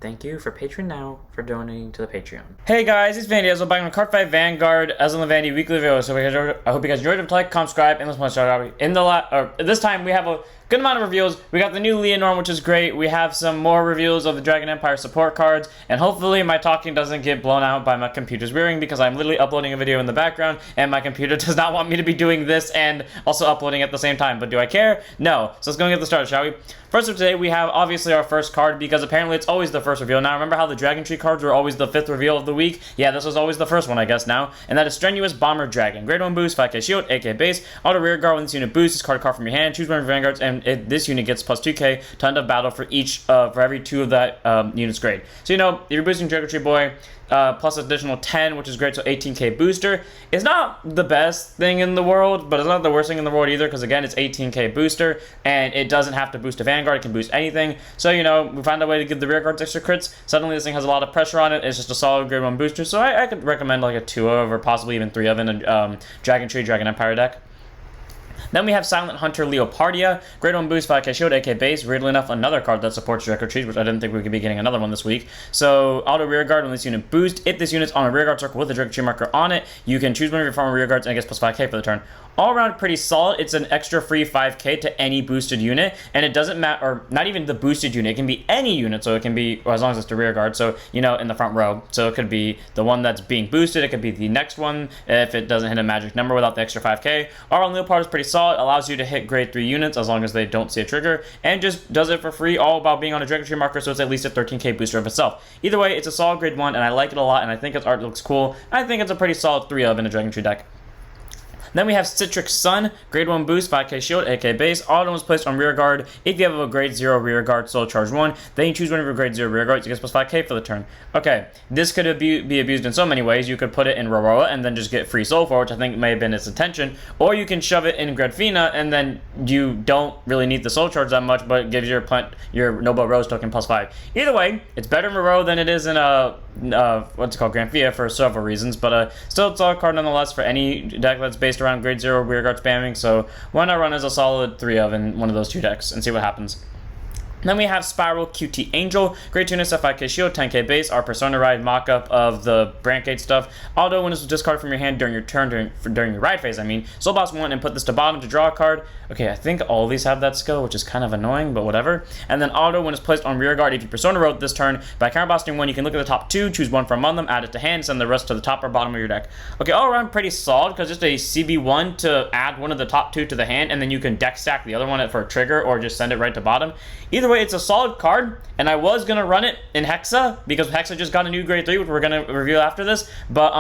Thank you for Patreon now for donating to the Patreon. Hey guys, it's Vanity. Ezel back on Card 5 Vanguard, Ezel and Vanity weekly video. So I hope you guys enjoyed it. Like, comment, subscribe, and let's watch out. This time we have a good amount of reveals. We got the new Leonor, which is great. We have some more reveals of the Dragon Empire support cards, and hopefully my talking doesn't get blown out by my computer's rearing because I'm literally uploading a video in the background, and my computer does not want me to be doing this and also uploading at the same time. But do I care? No. So let's go and get the start, shall we? First of today, we have obviously our first card because apparently it's always the first reveal. Now, remember how the Dragon Tree cards were always the 5th reveal of the week? Yeah, this was always the first one, I guess, now. And that is Strenuous Bomber Dragon. Grade 1 boost, 5k shield, 8k base. Auto rear guard when this unit boosts, discard a card from your hand, choose one of your vanguards, and this unit gets plus 2k to end of battle for every 2 of that unit's grade. So, if you're boosting Dragon Tree Boy, plus additional 10, which is great, so 18k booster. It's not the best thing in the world, but it's not the worst thing in the world either, because again, it's 18k booster, and it doesn't have to boost a Vanguard, it can boost anything. So, we found a way to give the rear guards extra crits. Suddenly, this thing has a lot of pressure on it. It's just a solid grade 1 booster, so I could recommend like a 2 of, or possibly even 3 of in a Dragon Tree, Dragon Empire deck. Then we have Silent Hunter Leopardia, grade 1 boost, 5k shield, 8k base. Weirdly enough, another card that supports Draco Trees, which I didn't think we could be getting another one this week. So, auto rear guard when this unit boosts. If this unit's on a rear guard circle with a Draco Tree marker on it, you can choose one of your former rear guards and it gets plus 5k for the turn. All around pretty solid. It's an extra free 5k to any boosted unit, and it doesn't matter, or not even the boosted unit, it can be any unit, so it can be, well, as long as it's the rear guard, so, in the front row. So it could be the one that's being boosted, it could be the next one, if it doesn't hit a magic number without the extra 5k. All around Leopard is pretty solid, allows you to hit grade 3 units as long as they don't see a trigger, and just does it for free, all about being on a Dragon Tree marker, so it's at least a 13k booster of itself. Either way, it's a solid grade 1, and I like it a lot, and I think its art looks cool. I think it's a pretty solid 3 of in a Dragon Tree deck. Then we have Citrix Sun, grade 1 boost, 5k shield, 8k base. Auto is placed on rear guard. If you have a grade 0 rear guard, soul charge 1, then you choose one of your grade 0 rear guards, it gets plus 5k for the turn. Okay, this could be abused in so many ways. You could put it in Roroa and then just get free soul for, which I think may have been its intention. Or you can shove it in Gredfina and then you don't really need the soul charge that much, but it gives your Noble Rose token plus 5. Either way, it's better in Roroa than it is in what's it called, Granfia for several reasons, but still a solid card nonetheless for any deck that's based around grade 0 rear guard spamming, so why not run as a solid 3 of in one of those 2 decks and see what happens. Then we have Spiral QT Angel, grade 2 instead 5k shield, 10k base, our Persona Ride mock-up of the Brancade stuff. Auto when it's discarded from your hand during your turn, during your ride phase, Soul Boss 1 and put this to bottom to draw a card. Okay, I think all of these have that skill, which is kind of annoying, but whatever. And then auto when it's placed on rear guard, if you Persona Road this turn, by counterblasting 1, you can look at the top 2, choose 1 from among them, add it to hand, send the rest to the top or bottom of your deck. Okay, all around pretty solid, because just a CB1 to add one of the top 2 to the hand, and then you can deck stack the other one for a trigger, or just send it right to bottom. Either way, it's a solid card, and I was going to run it in Hexa, because Hexa just got a new grade 3, which we're going to review after this, but,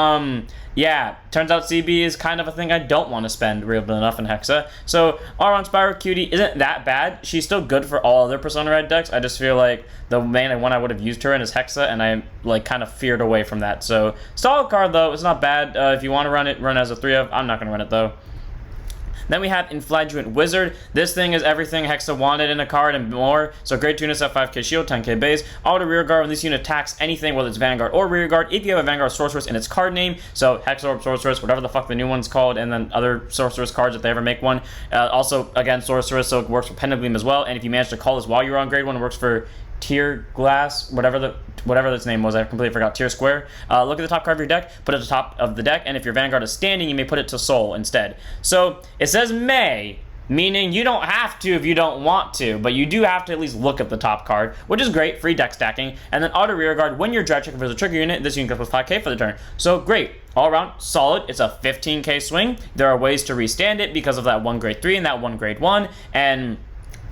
yeah, turns out CB is kind of a thing I don't want to spend real enough in Hexa. So, all-around Spiral Cutie isn't that bad. She's still good for all other Persona Red decks. I just feel like the main one I would have used her in is Hexa, and I, kind of feared away from that. So, solid card, though. It's not bad. If you want to run it, run as a 3 of. I'm not going to run it, though. Then we have Inflatuate Wizard. This thing is everything Hexa wanted in a card and more. So grade 2 instead 5k shield, 10k base. Auto rear guard when this unit attacks anything, whether it's Vanguard or rear guard. If you have a Vanguard Sorceress in its card name, so Hexa Orb Sorceress, whatever the fuck the new one's called, and then other Sorceress cards if they ever make one. Also, again, Sorceress, so it works for Pendant Gleam as well. And if you manage to call this while you're on grade 1, it works for Tier Glass, whatever its name was, I completely forgot. Tier Square. Look at the top card of your deck, put it at the top of the deck, and if your Vanguard is standing, you may put it to Soul instead. So it says may, meaning you don't have to if you don't want to, but you do have to at least look at the top card, which is great, free deck stacking. And then auto rear guard, when you're drag checking for the trigger unit, this unit gets plus 5k for the turn. So great, all around solid. It's a 15k swing. There are ways to restand it because of that one grade 3 and that one grade 1, and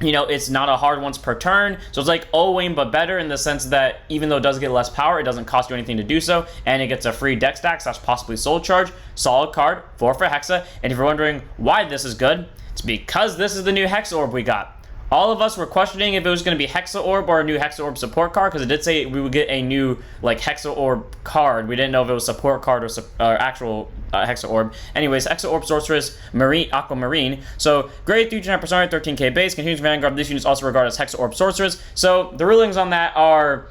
it's not a hard once per turn, so it's like Owain but better in the sense that even though it does get less power, it doesn't cost you anything to do so, and it gets a free deck stack / possibly soul charge. Solid card, 4 for Hexa, and if you're wondering why this is good, it's because this is the new Hexa Orb we got. All of us were questioning if it was going to be Hexa Orb or a new Hexa Orb support card, because it did say we would get a new, Hexa Orb card. We didn't know if it was support card or actual Hexa Orb. Anyways, Hexa Orb Sorceress, Aquamarine. So, grade 3 Generic Persona, 13k base, continues Vanguard. This unit is also regarded as Hexa Orb Sorceress. So, the rulings on that are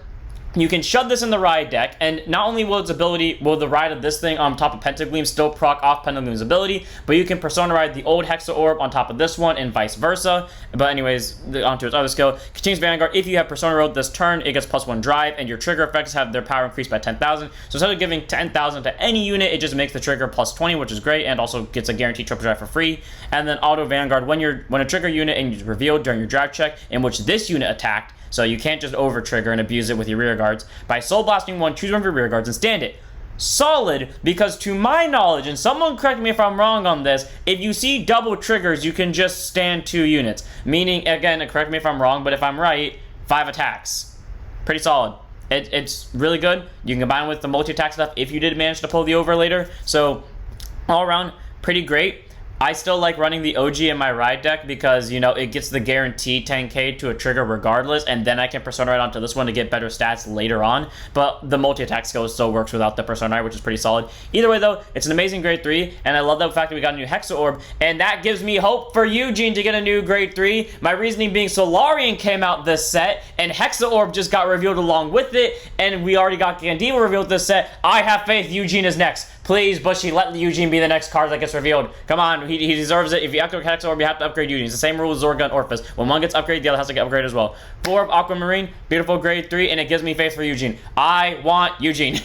you can shove this in the Ride deck, and not only will the Ride of this thing on top of Pentagleam still proc off Pentagleam's ability, but you can Persona Ride the old Hexa Orb on top of this one, and vice versa. But anyways, onto its other skill. Continues Vanguard. If you have Persona Road this turn, it gets +1 drive, and your trigger effects have their power increased by 10,000. So instead of giving 10,000 to any unit, it just makes the trigger +20, which is great, and also gets a guaranteed triple drive for free. And then Auto Vanguard, when a trigger unit is revealed during your drive check, in which this unit attacked, so you can't just over-trigger and abuse it with your rear guards. By Soul Blasting 1, choose one of your rear guards and stand it. Solid, because to my knowledge, and someone correct me if I'm wrong on this, if you see double triggers, you can just stand 2 units. Meaning, again, correct me if I'm wrong, but if I'm right, 5 attacks. Pretty solid. It's really good. You can combine with the multi-attack stuff if you did manage to pull the over later. So, all around, pretty great. I still like running the OG in my Ride deck because, you know, it gets the guaranteed 10k to a trigger regardless, and then I can Persona Ride onto this one to get better stats later on, but the multi-attack skill still works without the Persona Ride, which is pretty solid. Either way, though, it's an amazing grade 3, and I love the fact that we got a new Hexa Orb, and that gives me hope for Eugene to get a new grade 3. My reasoning being Solarian came out this set, and Hexa Orb just got revealed along with it, and we already got Gandiva revealed this set. I have faith Eugene is next. Please, Bushy, let Eugene be the next card that gets revealed. Come on, he deserves it. If you upgrade Hexa Orb, you have to upgrade Eugene. It's the same rule as Zorga and Orphis. When one gets upgraded, the other has to get upgraded as well. 4 of Aquamarine, beautiful grade 3, and it gives me faith for Eugene. I want Eugene.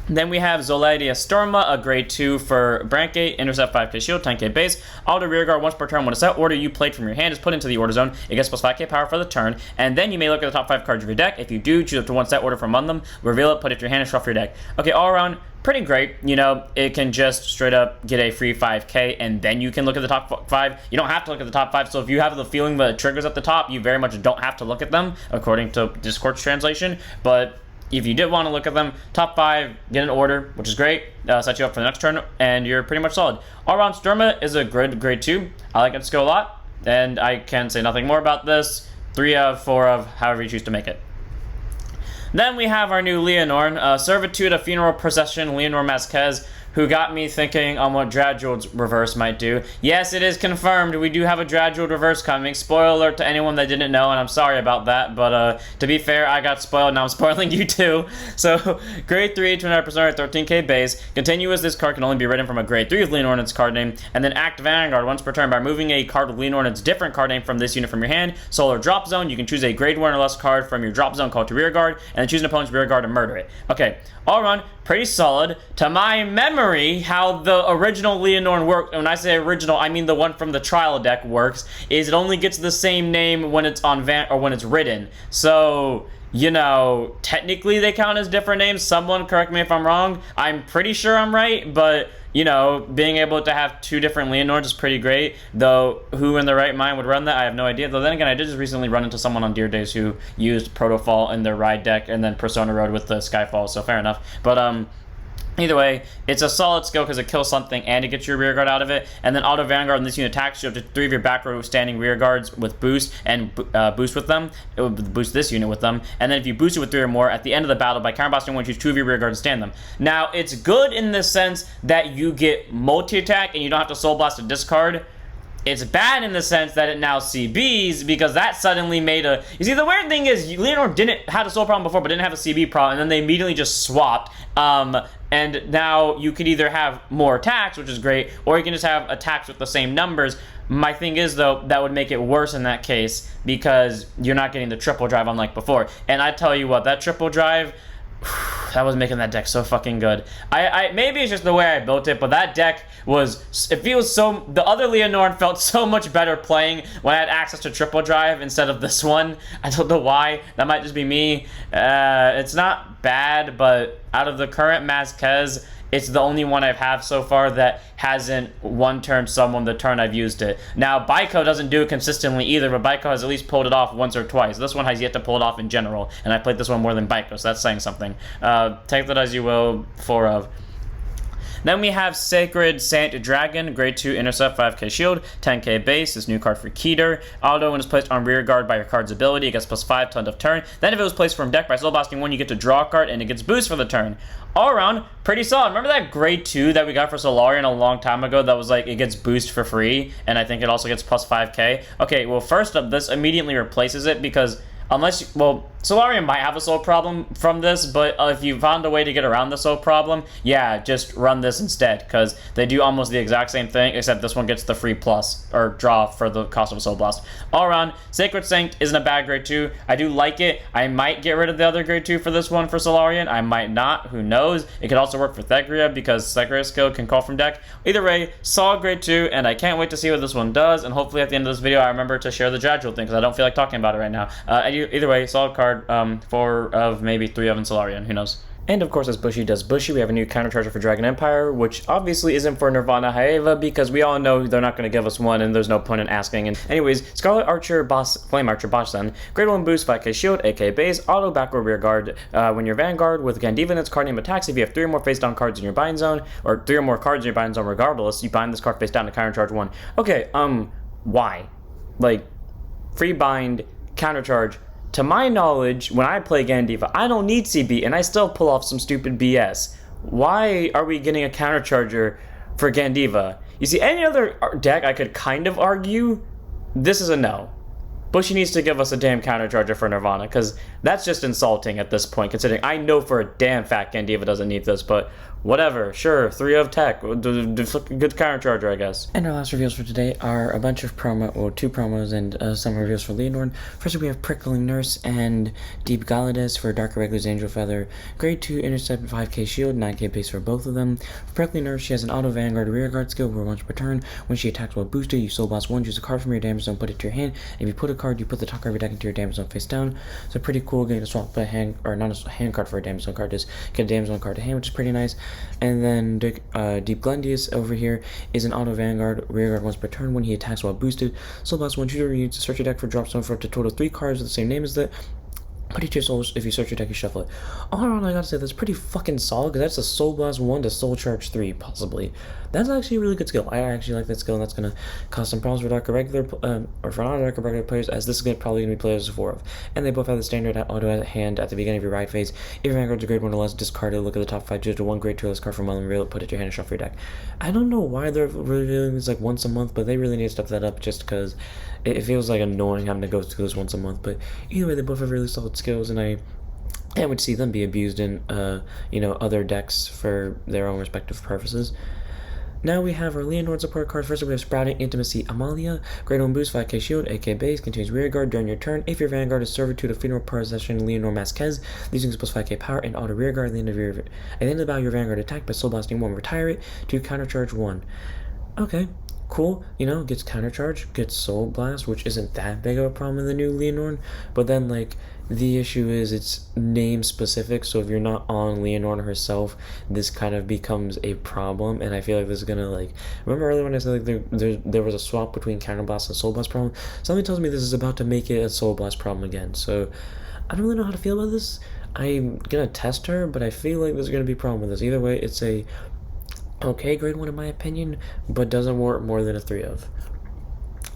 Then we have Zoleria Storma, a grade 2 for Brankgate, intercept 5k shield, 10k base, auto rearguard once per turn. When a set order you played from your hand is put into the order zone, it gets plus 5k power for the turn, and then you may look at the top 5 cards of your deck. If you do, choose up to one set order from among them, reveal it, put it to your hand, and shuffle your deck. Okay, all around, pretty great. You know, it can just straight up get a free 5k, and then you can look at the top 5. You don't have to look at the top 5, so if you have the feeling that it triggers at the top, you very much don't have to look at them, according to Discord's translation, but if you did want to look at them, top 5, get an order, which is great. Set you up for the next turn, and you're pretty much solid. All around, Storma is a grade 2. I like its skill a lot, and I can say nothing more about this. 3 of 4 of however you choose to make it. Then we have our new Leonor, Servitude, a Funeral Procession, Leonor Masquez, who got me thinking on what Dradule's reverse might do. Yes, it is confirmed. We do have a Dradule reverse coming. Spoiler alert to anyone that didn't know, and I'm sorry about that, but to be fair, I got spoiled, now I'm spoiling you too. So, grade 3, 29%, 13k base. Continuous, this card can only be written from a grade 3 with Leonor in its card name, and then act Vanguard once per turn by moving a card with Leonor in its different card name from this unit from your hand. Solar Drop Zone, you can choose a grade 1 or less card from your drop zone called to rear guard, and then choose an opponent's rear guard and murder it. Okay, all around, pretty solid. To my memory, how the original Leonor works, when I say original, I mean the one from the trial deck works, is it only gets the same name when it's on when it's written. So, you know, technically they count as different names. Someone correct me if I'm wrong. I'm pretty sure I'm right, but you know, being able to have 2 different Leonors is pretty great, though who in their right mind would run that, I have no idea. Though then again, I did just recently run into someone on Dear Days who used Protofall in their Ride deck and then Persona Road with the Skyfall, so fair enough. But either way, it's a solid skill because it kills something and it gets your rear guard out of it. And then Auto Vanguard, when this unit attacks, you have to 3 of your back row standing rear guards with boost and boost with them. It would boost this unit with them. And then if you boost it with 3 or more, at the end of the battle, by counterblasting one, choose 2 of your rear guards and stand them. Now, it's good in the sense that you get multi-attack and you don't have to Soul Blast a discard. It's bad in the sense that it now CBs, because that suddenly made a... You see, the weird thing is, Leonor didn't had a soul problem before, but didn't have a CB problem, and then they immediately just swapped. And now you could either have more attacks, which is great, or you can just have attacks with the same numbers. My thing is, though, that would make it worse in that case, because you're not getting the triple drive unlike before. And I tell you what, that triple drive... that was making that deck so fucking good. Maybe it's just the way I built it, but that deck was, it feels so, the other Leonor felt so much better playing when I had access to triple drive instead of this one. I don't know why. That might just be me. It's not bad, but out of the current Masques, it's the only one I've had so far that hasn't one-turned someone the turn I've used it. Now, Baiko doesn't do it consistently either, but Baiko has at least pulled it off once or twice. This one has yet to pull it off in general, and I played this one more than Baiko, so that's saying something. Take that as you will, 4 of. Then we have Sacred Saint Dragon, grade 2 intercept, 5k shield, 10k base, this new card for Keter. Auto, when it's placed on rear guard by your card's ability, it gets plus 5 to end of turn. Then if it was placed from deck by Soul Blasting 1, you get to draw a card and it gets boost for the turn. All around, pretty solid. Remember that grade 2 that we got for Solarian a long time ago that was like, it gets boost for free, and I think it also gets plus 5k? Okay, well first up, this immediately replaces it because unless, well, Solarium might have a soul problem from this, but if you found a way to get around the soul problem, yeah, just run this instead, because they do almost the exact same thing, except this one gets the free plus, or draw for the cost of a soul blast. All around, Sacred Sync isn't a bad grade 2. I do like it. I might get rid of the other grade 2 for this one for Solarian. I might not. Who knows? It could also work for Thegria, because Thegria's skill can call from deck. Either way, solid grade 2, and I can't wait to see what this one does, and hopefully at the end of this video I remember to share the Jadril thing, because I don't feel like talking about it right now. Either way, solid card. 4 of maybe 3 of in Solarian, who knows. And of course, as Bushy does Bushy, we have a new countercharger for Dragon Empire, which obviously isn't for Nirvana Haeva, because we all know they're not going to give us one, and there's no point in asking. And anyways, Scarlet Archer, Flame Archer, Boss Sun, grade 1 boost, 5k shield, AK base, auto backward rear guard. When you're Vanguard with Gandiva and its card name attacks, if you have 3 or more face down cards in your bind zone, or 3 or more cards in your bind zone regardless, you bind this card face down to countercharge 1. Okay, why? Like, free bind, countercharge. To my knowledge, when I play Gandiva, I don't need CB, and I still pull off some stupid BS. Why are we getting a countercharger for Gandiva? You see, any other deck I could kind of argue, this is a no. Bushy needs to give us a damn countercharger for Nirvana, because that's just insulting at this point, considering I know for a damn fact Gandiva doesn't need this, but whatever, sure, 3 of tech, good countercharger, I guess. And our last reveals for today are a bunch of 2 promos and some reveals for Leonor. First we have Prickling Nurse and Deep Galadas for Dark Irregular's Angel Feather. Grade 2 intercept, 5k shield, 9k base for both of them. For Prickling Nurse, she has an auto Vanguard rear guard skill where once per turn, when she attacks while boosted, you soul blast 1, choose a card from your damage zone, put it to your hand. If you put a card, you put the top card of your deck into your damage zone face down. So pretty cool getting to swap a hand, or not a hand card for a damage zone card, just get a damage zone card to hand, which is pretty nice. And then Deep Glendius over here is an auto Vanguard, rear guard once per turn when he attacks while boosted. Soul blast 1, choose to use to search your deck for drop zone for up to total 3 cards with the same name as that. Put each your souls. If you search your deck, you shuffle it. All around, I gotta say, that's pretty fucking solid, because that's a Soul Blast 1 to Soul Charge 3, possibly. That's actually a really good skill. I actually like that skill, and that's gonna cause some problems for Dark Irregular, or for non-Dark Irregular players, as this is probably gonna be played as a 4 of. And they both have the standard auto at hand at the beginning of your ride phase. If your Vanguard's a grade 1 or less, discard it, look at the top 5, choose a 1 grade 2 or less card from and reveal it, put it to your hand and shuffle your deck. I don't know why they're revealing this like once a month, but they really need to step that up, just because it feels like annoying having to go through this once a month. But either way, they both have really solid skills, and I would see them be abused in, other decks for their own respective purposes. Now we have our Leonor support card. First we have Sprouting Intimacy Amalia. Grade 1 boost, 5k shield, 8k base, contains rear guard during your turn. If your Vanguard is Servitude of Funeral Possession Leonor Masquez, using plus 5k power and auto rear guard at the end of the battle, your Vanguard attack by soul blasting 1, retire it to countercharge 1. Okay. Cool, gets countercharge, gets soul blast, which isn't that big of a problem in the new Leonor, but then, the issue is it's name specific, so if you're not on Leonor herself, this kind of becomes a problem, and I feel like this is gonna, remember earlier when I said, there was a swap between counterblast and soul blast problem? Something tells me this is about to make it a soul blast problem again, so I don't really know how to feel about this. I'm gonna test her, but I feel like there's gonna be a problem with this. Either way, it's a okay grade 1 in my opinion, but doesn't warrant more than a 3 of.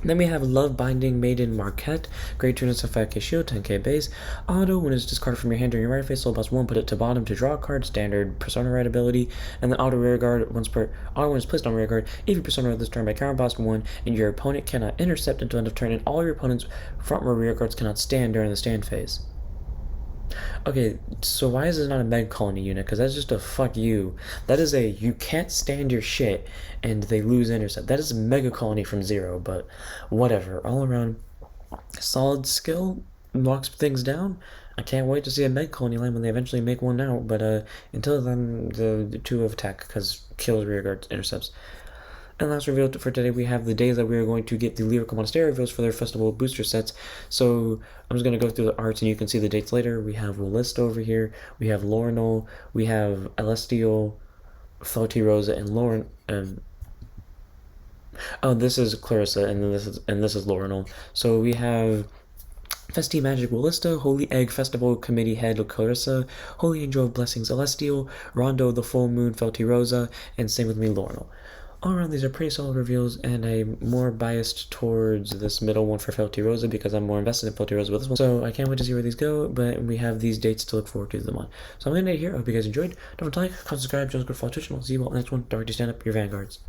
Then we have Love Binding Maiden Marquette, grade 2 and 5k shield, 10k base. Auto, when it's discarded from your hand during your right phase, soul blast 1, put it to bottom to draw a card, standard Persona Ride ability. And then auto rear guard, when it's placed on rear guard, if you Persona Ride this turn by counter blast 1, and your opponent cannot intercept until end of turn, and all your opponent's front row rear guards cannot stand during the stand phase. Okay, so why is this not a Meg Colony unit? Because that's just a fuck you. That is a you can't stand your shit and they lose intercept. That is a Mega Colony from 0, but whatever. All around, solid skill, locks things down. I can't wait to see a Meg Colony line when they eventually make one out, but until then, the 2 of tech, because kills rear guards, intercepts. And last reveal for today, we have the days that we are going to get the Lyrical Monastery reveals for their festival booster sets. So I'm just going to go through the arts and you can see the dates later. We have Willista over here, we have Lorinal, we have Celestial, Rosa, and Lauren. This is Clarissa, and this is Lorinal. So we have Festi Magic Willista, Holy Egg Festival Committee Head Clarissa, Holy Angel of Blessings Celestial, Rondo the Full Moon Rosa, and same with me Lorinal. All around, these are pretty solid reveals, and I'm more biased towards this middle one for Rosa because I'm more invested in Rosa with this one. So I can't wait to see where these go, but we have these dates to look forward to them on. So I'm going to end it here. I hope you guys enjoyed. Don't forget to like, comment, subscribe, join us, go follow Twitch, and I'll see you all in the next one. Don't forget to stand up your Vanguards.